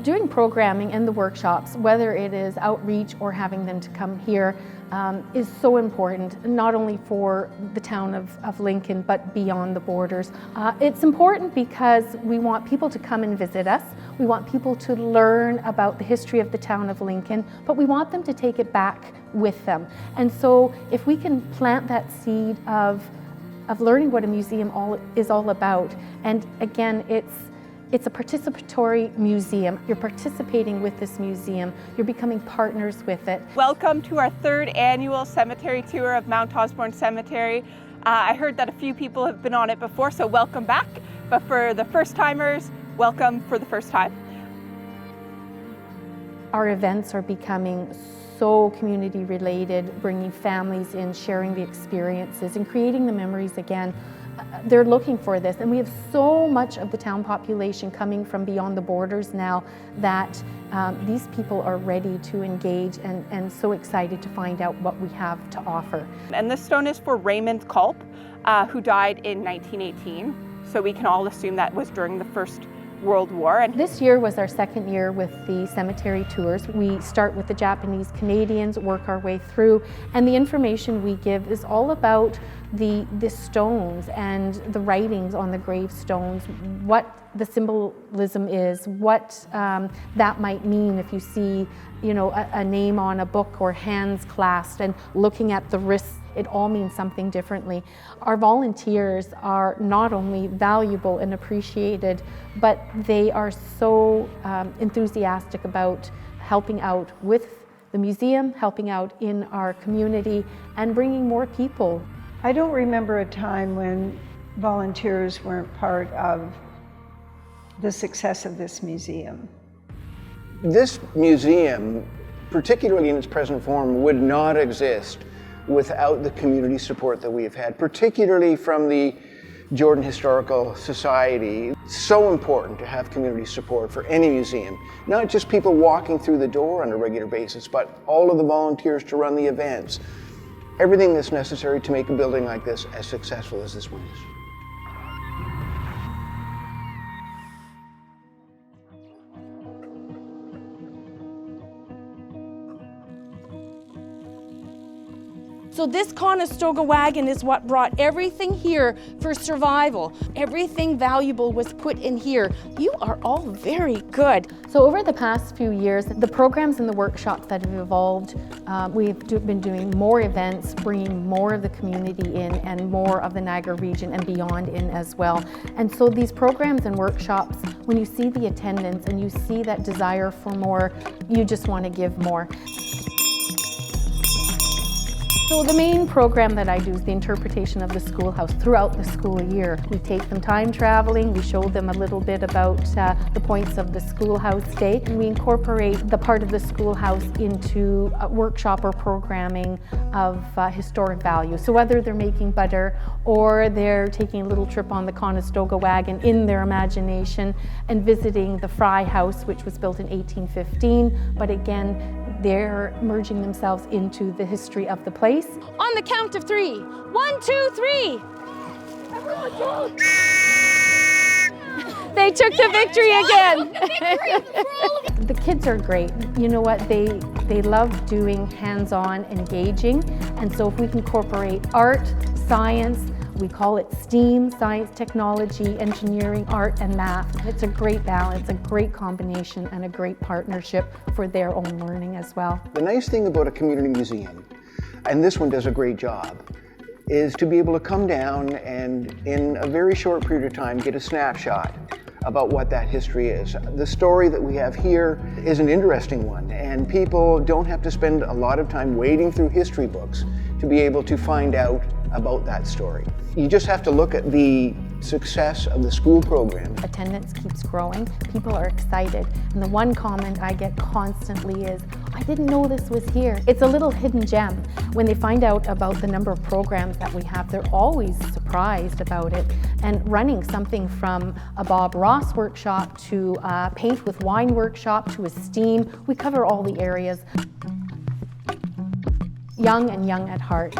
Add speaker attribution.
Speaker 1: Doing programming and the workshops, whether it is outreach or having them to come here, is so important, not only for the town of Lincoln, but beyond the borders. It's important because we want people to come and visit us. We want people to learn about the history of the town of Lincoln, but we want them to take it back with them. And so if we can plant that seed of learning what a museum is all about, and again, it's a participatory museum. You're participating with this museum. You're becoming partners with it.
Speaker 2: Welcome to our third annual cemetery tour of Mount Osborne Cemetery. I heard that a few people have been on it before, so welcome back. But for the first timers, welcome for the first time.
Speaker 1: Our events are becoming so community related, bringing families in, sharing the experiences and creating the memories again. They're looking for this, and we have so much of the town population coming from beyond the borders now that these people are ready to engage and so excited to find out what we have to offer.
Speaker 2: And this stone is for Raymond Culp, who died in 1918, so we can all assume that was during the First World War. And
Speaker 1: this year was our second year with the cemetery tours. We start with the Japanese Canadians, work our way through, and the information we give is all about the stones and the writings on the gravestones, what the symbolism is, what that might mean if you see, you know, a name on a book or hands clasped, and looking at the wrists, it all means something differently. Our volunteers are not only valuable and appreciated, but they are so enthusiastic about helping out with the museum, helping out in our community, and bringing more people.
Speaker 3: I don't remember a time when volunteers weren't part of the success of this museum.
Speaker 4: This museum, particularly in its present form, would not exist without the community support that we have had, particularly from the Jordan Historical Society. It's so important to have community support for any museum, not just people walking through the door on a regular basis, but all of the volunteers to run the events. Everything that's necessary to make a building like this as successful as this one is.
Speaker 5: So this Conestoga wagon is what brought everything here for survival. Everything valuable was put in here. You are all very good.
Speaker 1: So over the past few years, the programs and the workshops that have evolved, we've been doing more events, bringing more of the community in and more of the Niagara region and beyond in as well. And so these programs and workshops, when you see the attendance and you see that desire for more, you just want to give more. So the main program that I do is the interpretation of the schoolhouse throughout the school year. We take them time traveling, we show them a little bit about the points of the schoolhouse day, and we incorporate the part of the schoolhouse into a workshop or programming of historic value. So whether they're making butter or they're taking a little trip on the Conestoga wagon in their imagination and visiting the Fry House, which was built in 1815, but again, they're merging themselves into the history of the place.
Speaker 5: On the count of 3. 1, 2, 3.
Speaker 1: They took the victory again. The kids are great. You know what? They love doing hands-on engaging. And so if we can incorporate art, science, we call it STEAM, science, technology, engineering, art, and math. It's a great balance, a great combination, and a great partnership for their own learning as well.
Speaker 4: The nice thing about a community museum, and this one does a great job, is to be able to come down and in a very short period of time get a snapshot about what that history is. The story that we have here is an interesting one, and people don't have to spend a lot of time wading through history books to be able to find out about that story. You just have to look at the success of the school program.
Speaker 1: Attendance keeps growing, people are excited, and the one comment I get constantly is, I didn't know this was here. It's a little hidden gem. When they find out about the number of programs that we have, they're always surprised about it. And running something from a Bob Ross workshop to a paint with wine workshop to a STEAM, we cover all the areas. Young and young at heart.